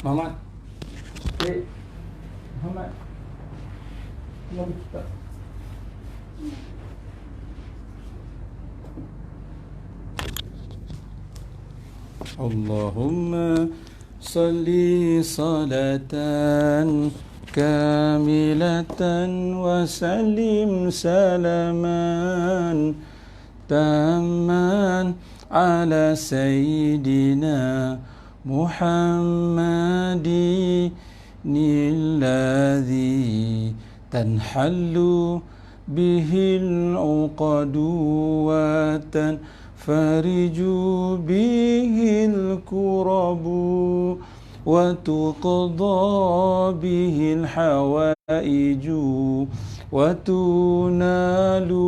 Muhammad. Muhammad. Allahumma salli salatan kamilatan wa sallim salaman tamman ala sayyidina Muhammadin alladhi tanhallu bihil uqadu wa tanfariju bihil kurabu wa tuqda bihil hawaiju wa tunalu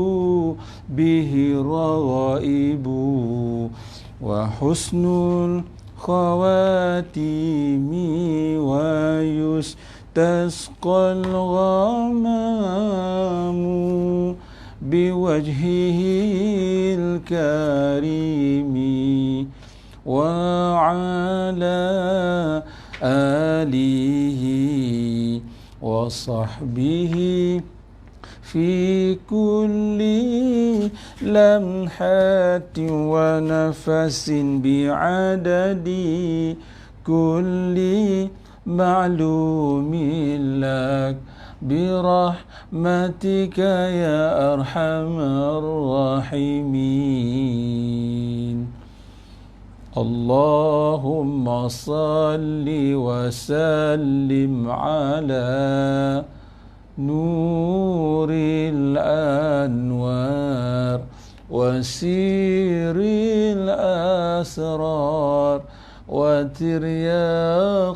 bihi rawaibu wa husnul khawatimi wa yustasqal ghamamu biwajhihil karimi wa ala alihi wa sahbihi fi kulli lamhatin wa nafasin bi'adadi kulli ma'lumin lak birahmatika ya arhamar rahimin. Allahumma salli wa sallim ala nuril anwar wa siril asrar wa tiryaqil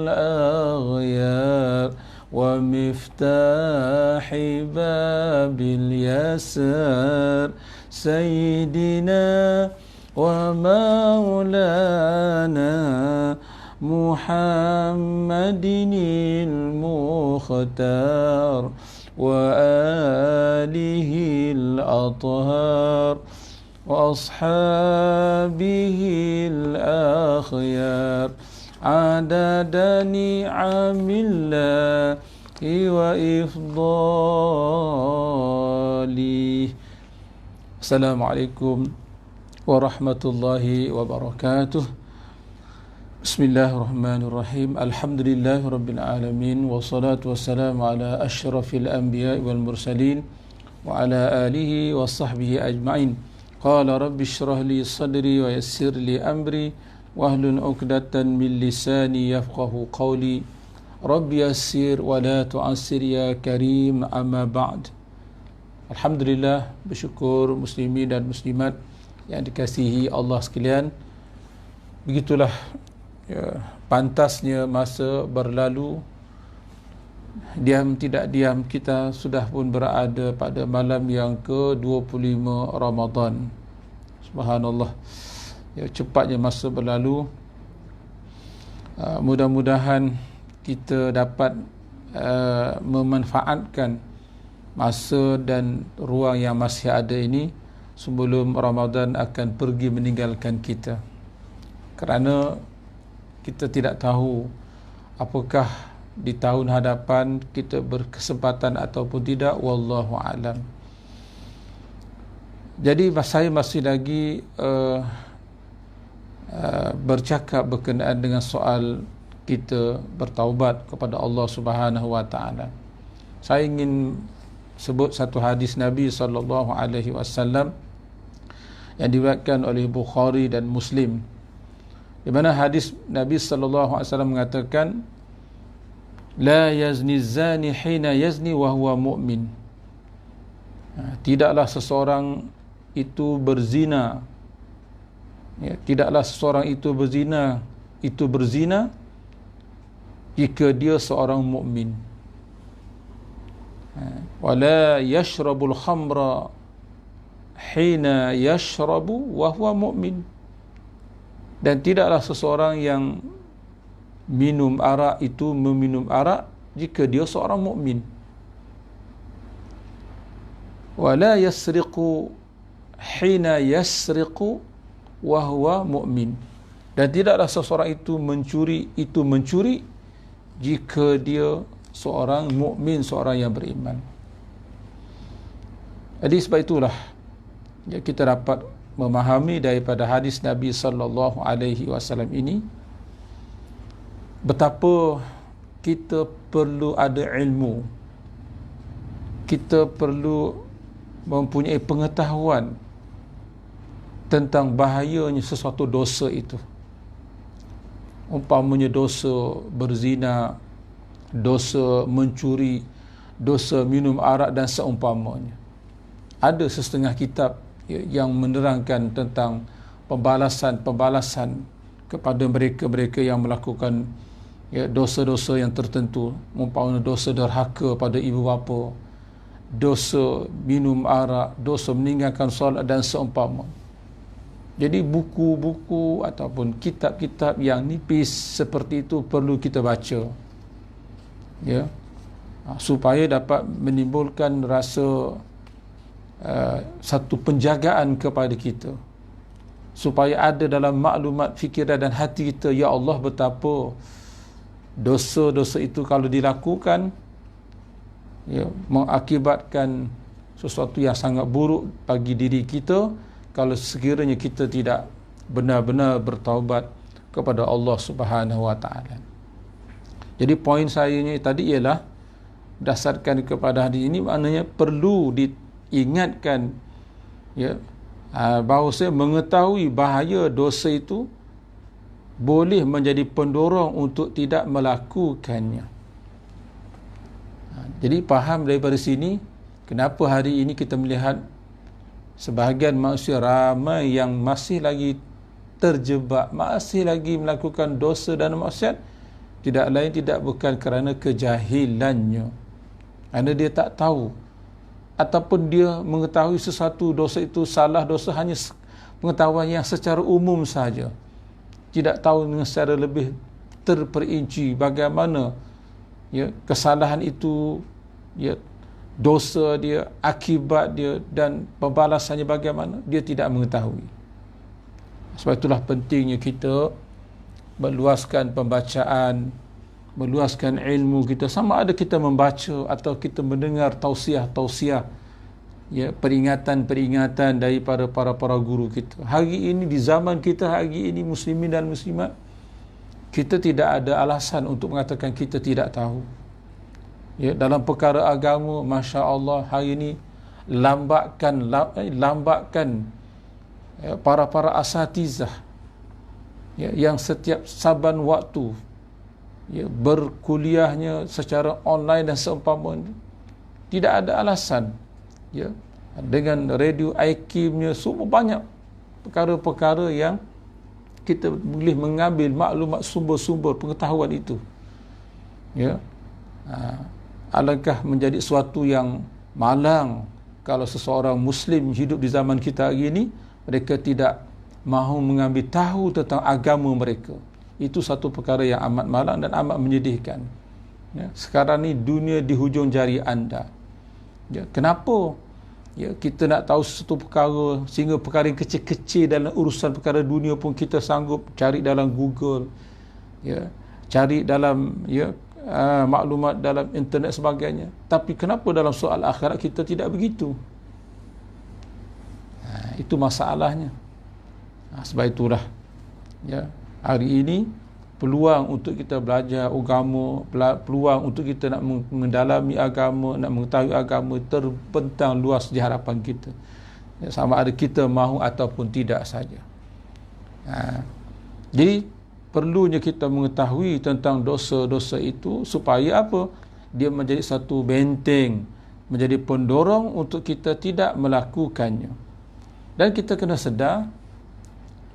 aghyar wa miftahi babil yasar sayyidina wa maulana Muhammadinil Mukhtar wa alihil athhar wa ashabihil akhyar adada ni'amillahi wa ifdalih. Assalamualaikum warahmatullahi wabarakatuh. Bismillahirrahmanirrahim. Alhamdulillahi rabbil alamin wassalatu wassalamu ala asyrafil anbiya'i wal mursalin wa ala alihi wa sahbihi ajma'in. Qala rabbi shrah li sadri wa yassir li amri wahlul 'uqdatan min lisani yafqahu qawli. Rabbi yassir wa la tu'assir ya karim, amma ba'd. Alhamdulillah, bersyukur muslimin dan muslimat yang dikasihi Allah sekalian. Begitulah ya, pantasnya masa berlalu, diam tidak diam kita sudah pun berada pada malam yang ke-25 Ramadan. Subhanallah, ya, cepatnya masa berlalu. Mudah-mudahan kita dapat memanfaatkan masa dan ruang yang masih ada ini sebelum Ramadan akan pergi meninggalkan kita, kerana kita tidak tahu apakah di tahun hadapan kita berkesempatan ataupun tidak, wallahu alam. Jadi saya masih lagi bercakap berkenaan dengan soal kita bertaubat kepada Allah Subhanahu wa taala. Saya ingin sebut satu hadis Nabi sallallahu alaihi wasallam yang diriwayatkan oleh Bukhari dan Muslim, di mana hadis Nabi sallallahu alaihi wasallam mengatakan, la yazni zani hina yazni wa huwa mu'min. Tidaklah seseorang itu berzina, ya, tidaklah seseorang itu berzina jika dia seorang mukmin. Wala yashrabul khamra hina yashrabu wa huwa mu'min. Dan tidaklah seseorang yang minum arak itu meminum arak jika dia seorang mukmin. Wala yasriqu hina yasriqu wa huwa mu'min. Dan tidaklah seseorang itu mencuri jika dia seorang mukmin, seorang yang beriman. Jadi sebab itulah kita dapat memahami daripada hadis Nabi sallallahu alaihi wasallam ini betapa kita perlu ada ilmu. Kita perlu mempunyai pengetahuan tentang bahayanya sesuatu dosa itu. Umpamanya dosa berzina, dosa mencuri, dosa minum arak dan seumpamanya. Ada setengah kitab yang menerangkan tentang pembalasan kepada mereka-mereka yang melakukan dosa-dosa yang tertentu, umpamanya dosa derhaka pada ibu bapa, dosa minum arak, dosa meninggalkan solat dan seumpamanya. Jadi buku-buku ataupun kitab-kitab yang nipis seperti itu perlu kita baca, supaya dapat menimbulkan rasa satu penjagaan kepada kita, supaya ada dalam maklumat fikiran dan hati kita, ya Allah, betapa dosa-dosa itu kalau dilakukan mengakibatkan sesuatu yang sangat buruk bagi diri kita kalau sekiranya kita tidak benar-benar bertaubat kepada Allah Subhanahu wa taala. Jadi poin saya ni tadi ialah berdasarkan kepada hadis ini, maknanya perlu diingatkan bahawa saya mengetahui bahaya dosa itu boleh menjadi pendorong untuk tidak melakukannya. Jadi faham daripada sini kenapa hari ini kita melihat sebahagian manusia ramai yang masih lagi terjebak, masih lagi melakukan dosa dan maksiat, tidak lain tidak bukan kerana kejahilannya, kerana dia tak tahu, ataupun dia mengetahui sesuatu dosa itu salah, dosa hanya pengetahuan yang secara umum saja, tidak tahu dengan secara lebih terperinci bagaimana kesalahan itu, dosa dia, akibat dia dan pembalasannya bagaimana, dia tidak mengetahui. Sebab itulah pentingnya kita meluaskan pembacaan, meluaskan ilmu kita, sama ada kita membaca atau kita mendengar tausiah-tausiah, peringatan-peringatan daripada para guru kita. Hari ini di zaman kita hari ini, muslimin dan muslimat, kita tidak ada alasan untuk mengatakan kita tidak tahu. Dalam perkara agama, Masya Allah, hari ini lambatkan para asatizah yang setiap saban waktu berkuliahnya secara online dan seumpamanya. Tidak ada alasan dengan radio IQ-nya, semua banyak perkara-perkara yang kita boleh mengambil maklumat, sumber-sumber pengetahuan itu. Alangkah menjadi suatu yang malang kalau seseorang Muslim hidup di zaman kita hari ini, mereka tidak mahu mengambil tahu tentang agama mereka. Itu satu perkara yang amat malang dan amat menyedihkan. Sekarang ni dunia di hujung jari anda. Kenapa kita nak tahu sesuatu perkara, sehingga perkara yang kecil-kecil dalam urusan perkara dunia pun kita sanggup cari dalam Google, cari dalam maklumat dalam internet sebagainya. Tapi kenapa dalam soal akhirat kita tidak begitu? Itu masalahnya. Sebab itulah hari ini peluang untuk kita belajar agama, peluang untuk kita nak mendalami agama, nak mengetahui agama terbentang luas di hadapan kita, sama ada kita mahu ataupun tidak saja. Jadi perlunya kita mengetahui tentang dosa-dosa itu supaya apa? Dia menjadi satu benteng, menjadi pendorong untuk kita tidak melakukannya. Dan kita kena sedar,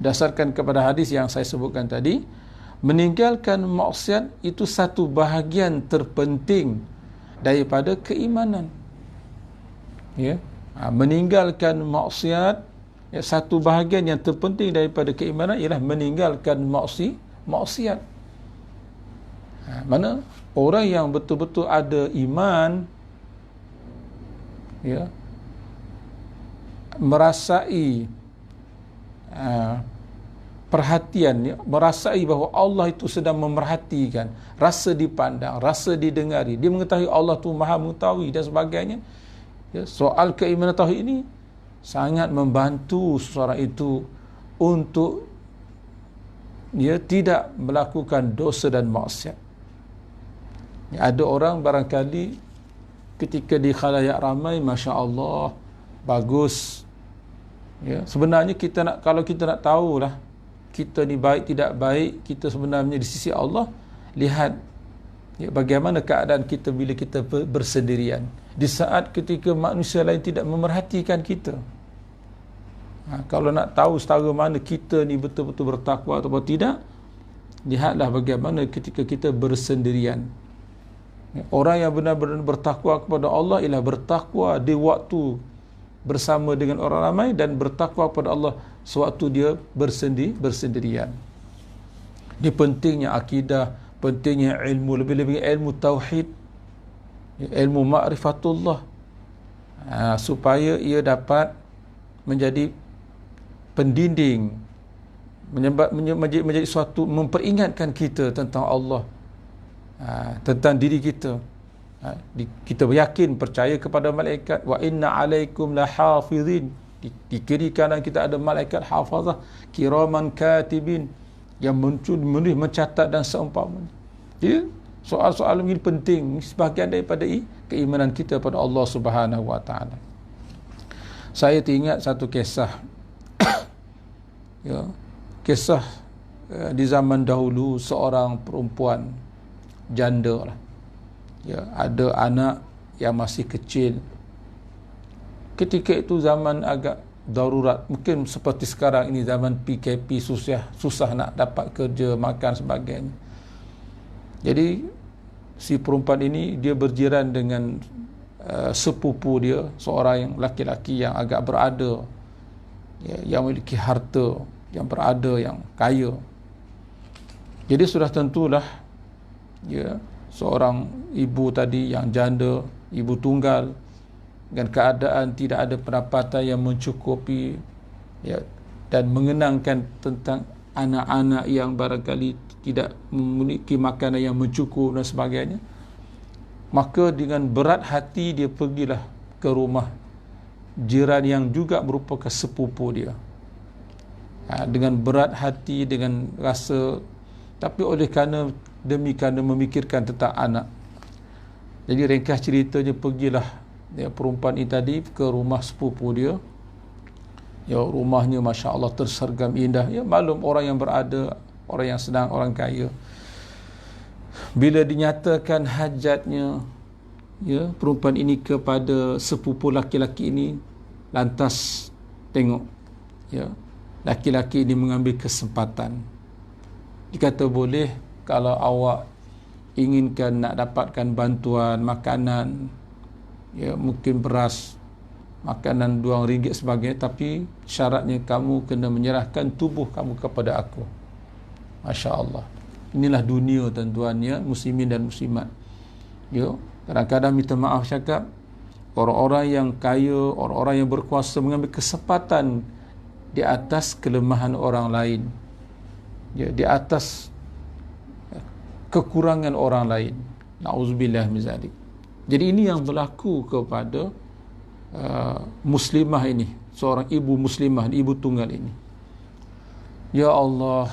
dasarkan kepada hadis yang saya sebutkan tadi, meninggalkan maksiat itu satu bahagian terpenting daripada keimanan. Meninggalkan maksiat, satu bahagian yang terpenting daripada keimanan ialah meninggalkan maksiat. Mana orang yang betul-betul ada iman, merasai perhatian, ya, merasai bahawa Allah itu sedang memerhatikan, rasa dipandang, rasa didengari, dia mengetahui Allah tu maha mengetahui dan sebagainya. Ya, soal keimanan tauhid ini sangat membantu seseorang itu untuk dia tidak melakukan dosa dan maksiat. Ya, ada orang barangkali ketika di khalayak ramai, Masya Allah, bagus. Ya, sebenarnya kalau kita nak tahulah kita ni baik tidak baik, kita sebenarnya di sisi Allah, lihat ya, bagaimana keadaan kita bila kita bersendirian. Di saat ketika manusia lain tidak memerhatikan kita. Kalau nak tahu setara mana kita ni betul-betul bertakwa atau tidak, lihatlah bagaimana ketika kita bersendirian. Orang yang benar-benar bertakwa kepada Allah ialah bertakwa di waktu bersama dengan orang ramai dan bertakwa kepada Allah sewaktu dia bersendirian. Ini pentingnya akidah, pentingnya ilmu, lebih-lebih ilmu tauhid, ilmu ma'rifatullah, supaya ia dapat menjadi pendinding, menjadi suatu memperingatkan kita tentang Allah, tentang diri kita. Kita yakin, percaya kepada malaikat, wa inna alaikum lahafizin, di kiri kanan kita ada malaikat hafazah kiraman katibin yang menulis, mencatat dan seumpamanya. Jadi soal-soal ini penting, sebahagian daripada keimanan kita pada Allah Subhanahu wa taala. Saya teringat satu kisah ya, kisah di zaman dahulu, seorang perempuan janda lah. Ya, ada anak yang masih kecil. Ketika itu zaman agak darurat, mungkin seperti sekarang ini zaman PKP, susah nak dapat kerja, makan sebagainya. Jadi si perempuan ini dia berjiran dengan sepupu dia, seorang yang laki-laki yang agak berada, ya, yang memiliki harta, yang berada, yang kaya. Jadi sudah tentulah, ya, seorang ibu tadi yang janda, ibu tunggal, dengan keadaan tidak ada pendapatan yang mencukupi, ya, dan mengenangkan tentang anak-anak yang barangkali tidak memiliki makanan yang mencukup dan sebagainya, maka dengan berat hati dia pergilah ke rumah jiran yang juga merupakan sepupu dia. Dengan berat hati, dengan rasa, tapi oleh kerana memikirkan tentang anak. Jadi ringkas ceritanya, pergilah ya, perempuan ini tadi ke rumah sepupu dia. Ya, rumahnya Masya Allah tersergam indah. Ya, maklum orang yang berada, orang yang sedang, orang kaya. Bila dinyatakan hajatnya, ya, perempuan ini kepada sepupu laki-laki ini, lantas tengok, ya, laki-laki ini mengambil kesempatan. Dikata boleh, kalau awak inginkan nak dapatkan bantuan makanan, ya, mungkin beras, makanan RM2 sebagainya, tapi syaratnya kamu kena menyerahkan tubuh kamu kepada aku. Masya Allah. Inilah dunia tuan-tuannya, muslimin dan muslimat. Ya, kadang-kadang minta maaf cakap, orang-orang yang kaya, orang-orang yang berkuasa mengambil kesempatan di atas kelemahan orang lain, ya, di atas kekurangan orang lain. Na'udzubillah min zalik. Jadi ini yang berlaku kepada muslimah ini, seorang ibu muslimah, ibu tunggal ini. Ya Allah,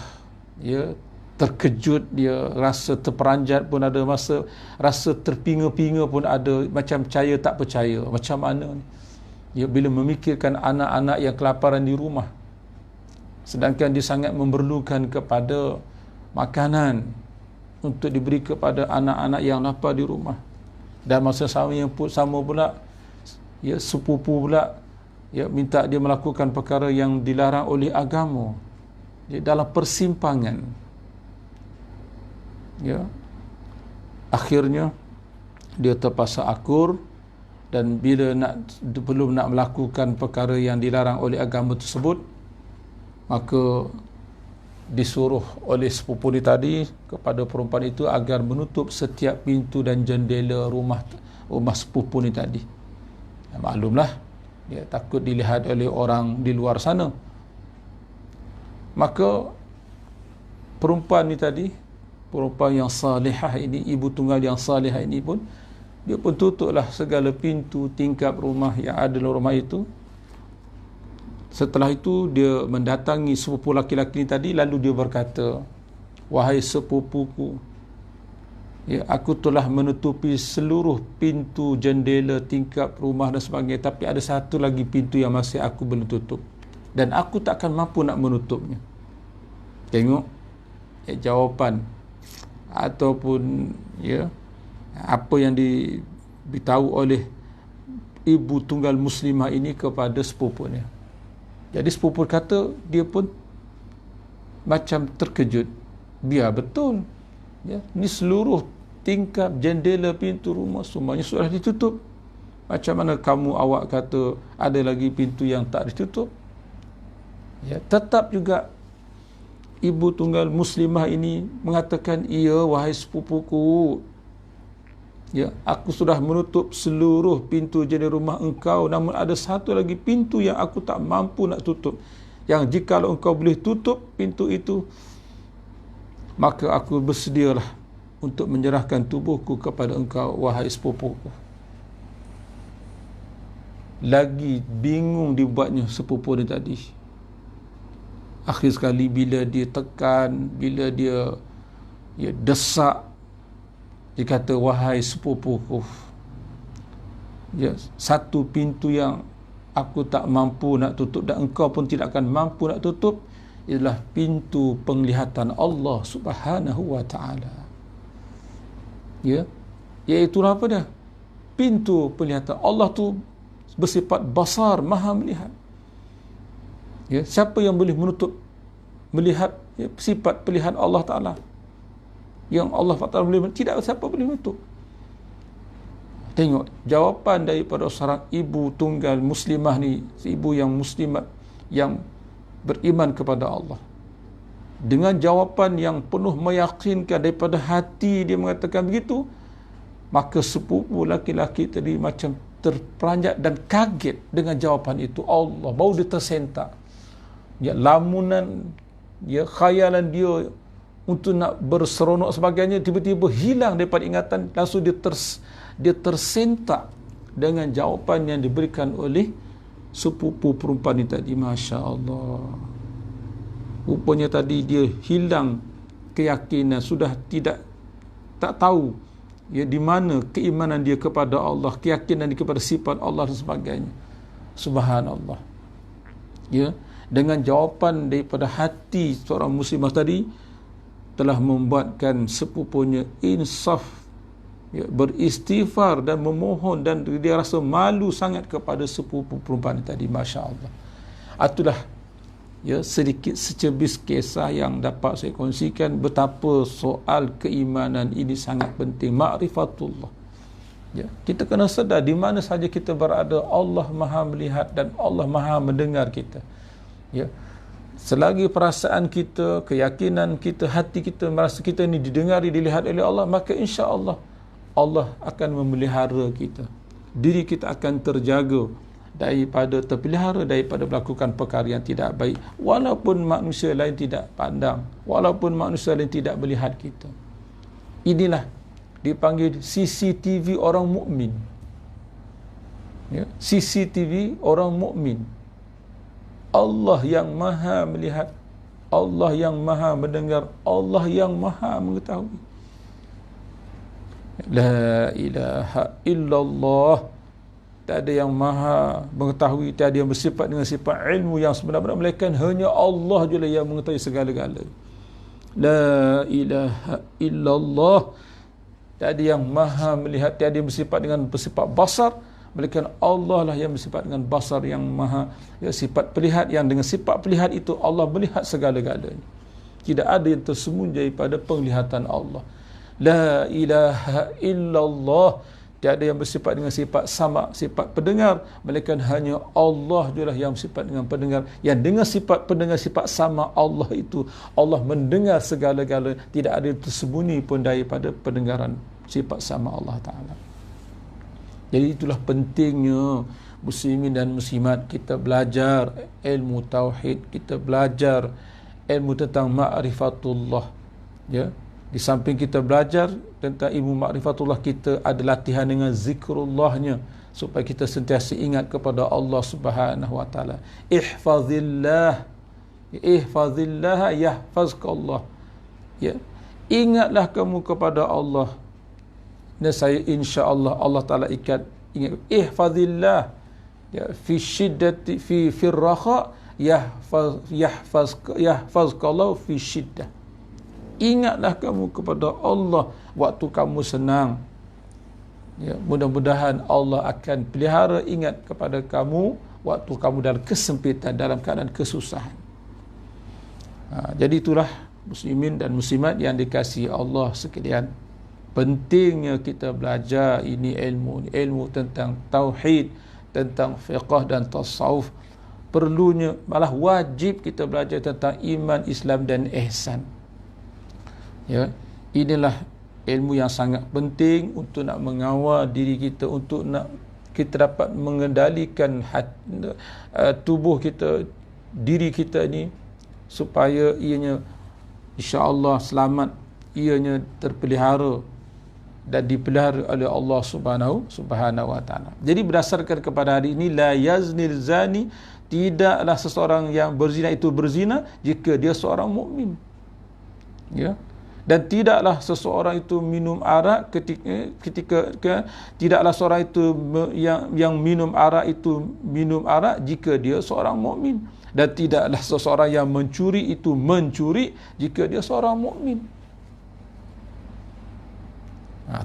ya, terkejut dia, rasa terperanjat pun ada, masa rasa terpinga-pinga pun ada, macam percaya tak percaya, macam mana ni. Ya, bila memikirkan anak-anak yang kelaparan di rumah, sedangkan dia sangat memerlukan kepada makanan untuk diberi kepada anak-anak yang lapar di rumah. Dan masa sama pula, ya, sepupu pula, ya, minta dia melakukan perkara yang dilarang oleh agama, ya, dalam persimpangan. Ya, akhirnya dia terpaksa akur, dan bila belum nak melakukan perkara yang dilarang oleh agama tersebut, maka disuruh oleh sepupu dia tadi kepada perempuan itu agar menutup setiap pintu dan jendela rumah sepupu ni tadi. Ya, maklumlah, dia takut dilihat oleh orang di luar sana. Maka perempuan ni tadi, perempuan yang salihah ini, ibu tunggal yang salihah ini pun, dia pun tutuplah segala pintu tingkap rumah yang ada dalam rumah itu. Setelah itu dia mendatangi sepupu laki-laki ini tadi, lalu dia berkata, wahai sepupuku, ya, aku telah menutupi seluruh pintu, jendela, tingkap rumah dan sebagainya, tapi ada satu lagi pintu yang masih aku belum tutup, dan aku tak akan mampu nak menutupnya. Tengok jawapan ataupun apa yang diberitahu oleh ibu tunggal muslimah ini kepada sepupunya. Jadi sepupu kata, dia pun macam terkejut. Biar betul, ni seluruh tingkap, jendela, pintu rumah semuanya sudah ditutup. Macam mana kamu awak kata ada lagi pintu yang tak ditutup? Tetap juga ibu tunggal muslimah ini mengatakan, iya wahai sepupuku, aku sudah menutup seluruh pintu jendela rumah engkau, namun ada satu lagi pintu yang aku tak mampu nak tutup, yang jikalau engkau boleh tutup pintu itu, maka aku bersedialah untuk menyerahkan tubuhku kepada engkau wahai sepupuku. Lagi bingung dibuatnya sepupu dia tadi. Akhir sekali bila dia tekan, bila dia desak, dia kata, wahai sepupuku, satu pintu yang aku tak mampu nak tutup dan engkau pun tidak akan mampu nak tutup ialah pintu penglihatan Allah Subhanahu wa ta'ala. Iaitu apa dia? Pintu penglihatan Allah tu bersifat basar, maha melihat. Siapa yang boleh melihat sifat pelihat Allah Ta'ala? Yang Allah Ta'ala boleh, tidak siapa boleh menutup. Tengok jawapan daripada seorang ibu tunggal muslimah ni, ibu yang muslimat yang beriman kepada Allah, dengan jawapan yang penuh meyakinkan daripada hati dia mengatakan begitu. Maka sepupu laki-laki tadi macam terperanjat dan kaget dengan jawapan itu. Allah, baru dia tersentak. Lamunan, khayalan dia untuk nak berseronok sebagainya tiba-tiba hilang daripada ingatan. Langsung dia tersentak dengan jawapan yang diberikan oleh sepupu perempuan ini tadi. Masya Allah, rupanya tadi dia hilang keyakinan, sudah tak tahu di mana keimanan dia kepada Allah, keyakinan dia kepada sifat Allah dan sebagainya. Subhanallah. Dengan jawapan daripada hati seorang muslimah tadi telah membuatkan sepupunya insaf, beristighfar dan memohon, dan dia rasa malu sangat kepada sepupu perempuan tadi. Masya Allah. Itulah sedikit secebis kisah yang dapat saya kongsikan betapa soal keimanan ini sangat penting. Ma'rifatullah. Kita kena sedar di mana saja kita berada, Allah Maha melihat dan Allah Maha mendengar kita. Selagi perasaan kita, keyakinan kita, hati kita merasa kita ini didengari, dilihat oleh Allah, maka insya-Allah Allah akan memelihara kita. Diri kita akan terjaga daripada terpelihara daripada melakukan perkara yang tidak baik, walaupun manusia lain tidak pandang, walaupun manusia lain tidak melihat kita. Inilah dipanggil CCTV orang mukmin. CCTV orang mukmin. Allah yang maha melihat, Allah yang maha mendengar, Allah yang maha mengetahui. La ilaha illallah. Tak ada yang maha mengetahui, tak ada yang bersifat dengan sifat ilmu yang sebenar-benar, melainkan hanya Allah je yang mengetahui segala-galanya. La ilaha illallah. Tak ada yang maha melihat, tak ada yang bersifat dengan bersifat basar, melainkan Allah lah yang bersifat dengan basar, yang maha sifat pelihat, yang dengan sifat pelihat itu Allah melihat segala-galanya. Tidak ada yang tersembunyi daripada penglihatan Allah. La ilaha illallah. Tiada yang bersifat dengan sifat sama, sifat pendengar, melainkan hanya Allah jualah yang bersifat dengan pendengar, yang dengan sifat pendengar, sifat sama Allah itu, Allah mendengar segala-galanya. Tidak ada yang tersembunyi pun daripada pendengaran sifat sama Allah Ta'ala. Jadi itulah pentingnya muslimin dan muslimat kita belajar ilmu tauhid, kita belajar ilmu tentang ma'rifatullah, Ya, di samping kita belajar tentang ilmu makrifatullah, kita ada latihan dengan zikrullahnya supaya kita sentiasa ingat kepada Allah Subhanahu wa taala. Ihfazillah, ihfazillah yahfazkallah. Ya, ingatlah kamu kepada Allah, dan saya insya-Allah Allah taala ingat. Ihfazillah, ya, fi syiddati fi firraha yahfazkallah fi syiddah. Ingatlah kamu kepada Allah waktu kamu senang. Ya, mudah-mudahan Allah akan pelihara ingat kepada kamu waktu kamu dalam kesempitan, dalam keadaan kesusahan. Jadi itulah muslimin dan muslimat yang dikasihi Allah sekalian. Pentingnya kita belajar ini ilmu tentang tauhid, tentang fiqh dan tasawuf. Perlunya, malah wajib kita belajar tentang iman, Islam dan ihsan. Ya, inilah ilmu yang sangat penting untuk nak mengawal diri kita, untuk nak kita dapat mengendalikan tubuh kita, diri kita ni, supaya ianya insya-Allah selamat, ianya terpelihara dan dipelihara oleh Allah Subhanahu wa taala. Jadi berdasarkan kepada hari ini, la yaznil zani, tidaklah seseorang yang berzina itu berzina jika dia seorang mukmin. Ya. Dan tidaklah seseorang itu minum arak ketika tidaklah seorang itu yang minum arak itu minum arak jika dia seorang mukmin, dan tidaklah seseorang yang mencuri itu mencuri jika dia seorang mukmin.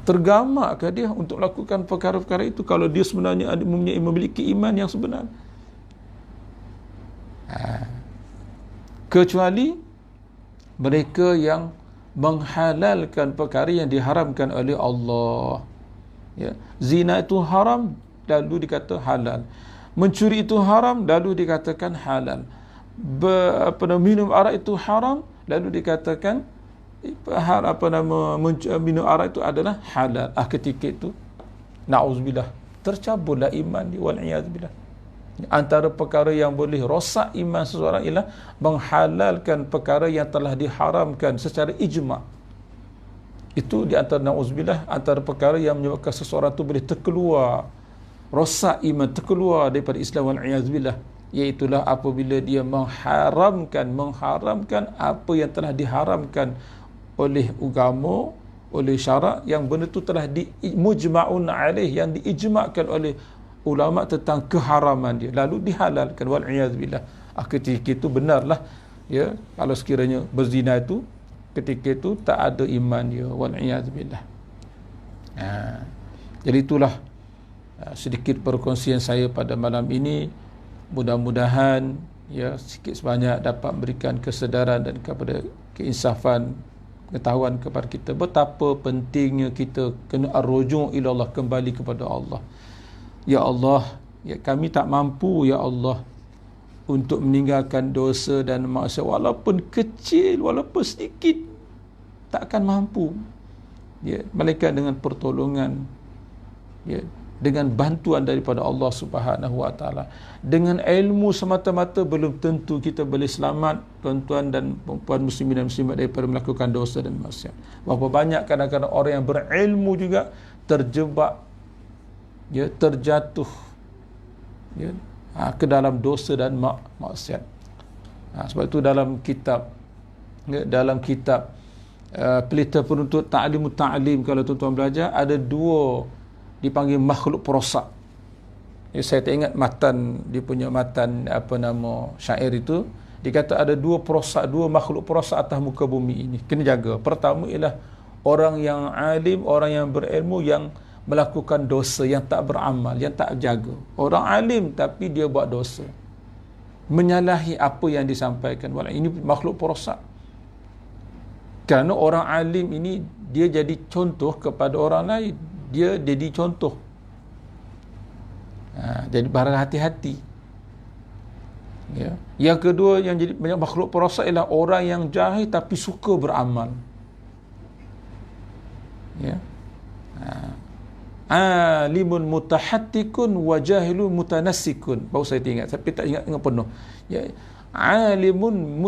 Tergamakkah dia untuk melakukan perkara-perkara itu kalau dia sebenarnya memiliki iman yang sebenar? Kecuali mereka yang menghalalkan perkara yang diharamkan oleh Allah. Ya, zina itu haram, lalu dikata halal. Mencuri itu haram, lalu dikatakan halal. Minum arak itu haram, lalu dikatakan minum arak itu adalah halal. Ketika itu, na'udzubillah, tercaburlah iman dia, wal iyad billah. Antara perkara yang boleh rosak iman seseorang ialah menghalalkan perkara yang telah diharamkan secara ijma'. Itu di antara, na'udzubillah, antara perkara yang menyebabkan seseorang itu boleh terkeluar, rosak iman, terkeluar daripada Islam, wal iyad billah. Iaitulah apabila dia mengharamkan apa yang telah diharamkan oleh agama, oleh syarak, yang benda itu telah mujma'un alaih, yang diijma'kan oleh ulama tentang keharaman dia, lalu dihalalkan, wal iyaz billah. Ketika itu benarlah, ya, kalau sekiranya berzina itu ketika itu tak ada iman dia, wal iyaz billah. Jadi itulah sedikit perkongsian saya pada malam ini. Mudah-mudahan ya sikit sebanyak dapat memberikan kesedaran dan kepada keinsafan, pengetahuan kepada kita betapa pentingnya kita kena ar-ruju' ila Allah, kembali kepada Allah. Ya Allah, ya kami tak mampu ya Allah untuk meninggalkan dosa dan maksiat, walaupun kecil, walaupun sedikit, takkan mampu. Ya, malaikat dengan pertolongan, ya, dengan bantuan daripada Allah Subhanahu wa taala. Dengan ilmu semata-mata belum tentu kita boleh selamat, tuan-tuan dan puan muslimin dan muslimat, daripada melakukan dosa dan maksiat. Berapa banyak kadang-kadang orang yang berilmu juga terjebak, ya, terjatuh, ya, ke dalam dosa dan maksiat. Sebab itu dalam kitab, ya, pelita penuntut ta'lim, kalau tuan-tuan belajar, ada dua dipanggil makhluk perosak. Ya, saya tak ingat matan, dia punya matan syair itu, dikata ada dua perosak, dua makhluk perosak atas muka bumi ini, kena jaga. Pertama ialah orang yang alim, orang yang berilmu, yang melakukan dosa, yang tak beramal, yang tak jaga. Orang alim tapi dia buat dosa, menyalahi apa yang disampaikan. Ini makhluk perosak. Kerana orang alim ini dia jadi contoh kepada orang lain, dia jadi contoh. Jadi berhati-hati. Ya. Yang kedua yang jadi banyak makhluk perosak ialah orang yang jahil tapi suka beramal. Ya. Alimun mutahattikun wa jahilun mutanassikun. Baru saya ingat, tapi tak ingat penuh. Ya. alimun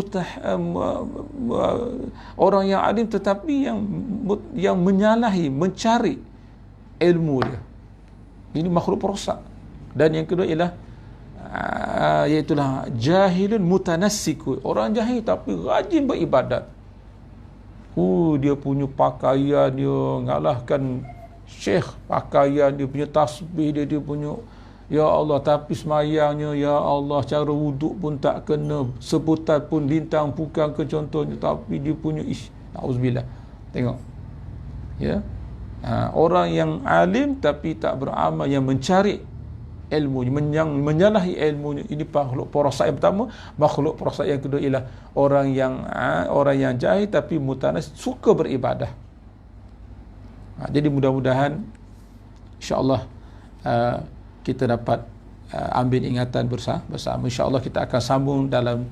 orang yang alim tetapi yang menyalahi, mencari ilmu dia. Ini makhluk perosak. Dan yang kedua ialah iaitulah jahilun mutanassiku, orang jahil tapi rajin beribadat. Dia punya pakaian dia ngalahkan syekh, pakaian dia punya tasbih dia punya, ya Allah, tapi semayangnya, ya Allah, cara wuduk pun tak kena, sebutan pun lintang bukan ke contohnya, tapi dia punya auzubillah. Tengok. Ya. Orang yang alim tapi tak beramal, yang mencari ilmu, yang menyalahi ilmunya, ini makhluk perosak yang pertama. Makhluk perosak yang kedua ialah orang yang jahil tapi mutanas, suka beribadah. Jadi mudah-mudahan insya-Allah kita dapat ambil ingatan bersama. InsyaAllah kita akan sambung dalam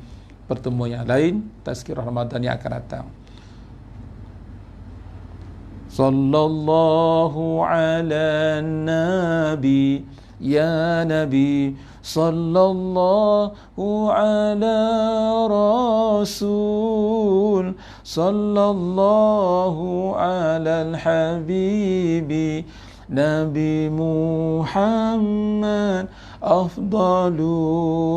pertemuan yang lain, tazkirah Ramadan yang akan datang. Sallallahu ala nabi, ya nabi, sallallahu ala rasul, sallallahu ala al-habibi Nabi Muhammad afdalu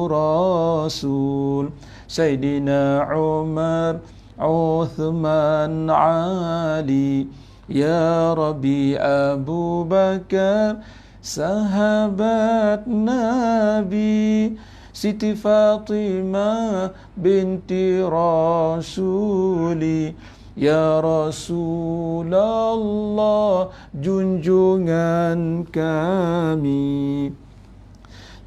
rasul, Sayyidina Umar, Uthman, Ali, ya Rabbi Abu Bakar, sahabat Nabi, Siti Fatimah binti Rasuli, ya Rasulullah, junjungan kami.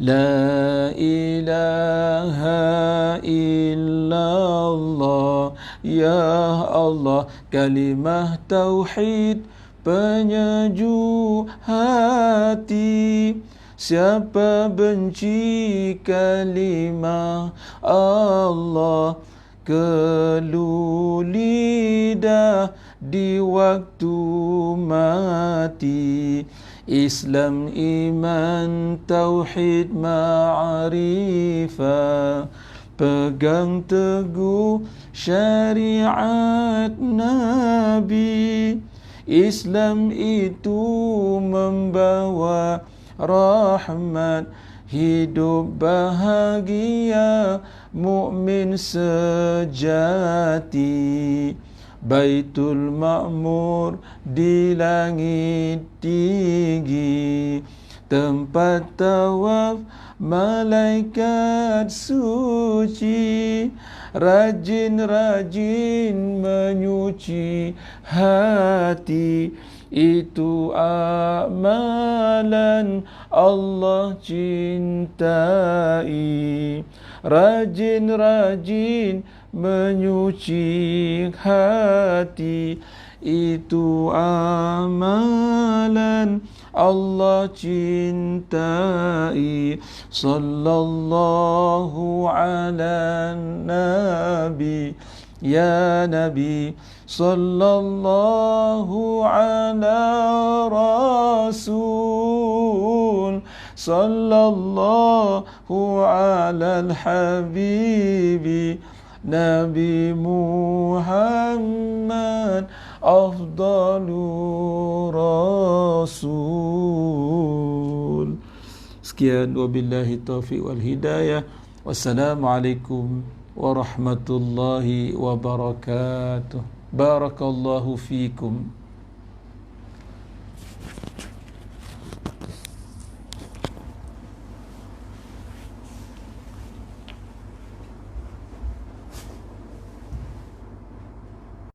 La ilaha illallah, ya Allah, kalimah tauhid penyejuk hati. Siapa benci kalimah Allah, keluh lidah di waktu mati. Islam, iman, tauhid, ma'rifah, pegang teguh syariat Nabi. Islam itu membawa rahmat, hidup bahagia, mukmin sejati. Baitul Ma'mur di langit tinggi, tempat tawaf malaikat suci, rajin-rajin menyuci hati. Itu amalan Allah cintai. Rajin-rajin menyuci hati, itu amalan Allah cintai. Sallallahu ala nabi, ya nabi, sallallahu ala rasul, sallallahu ala al-habibi Nabi Muhammad afdalu rasul. Sekian, wabillahi taufiq wal hidayah. Wassalamualaikum warahmatullahi wabarakatuh. Barakallahu fikum.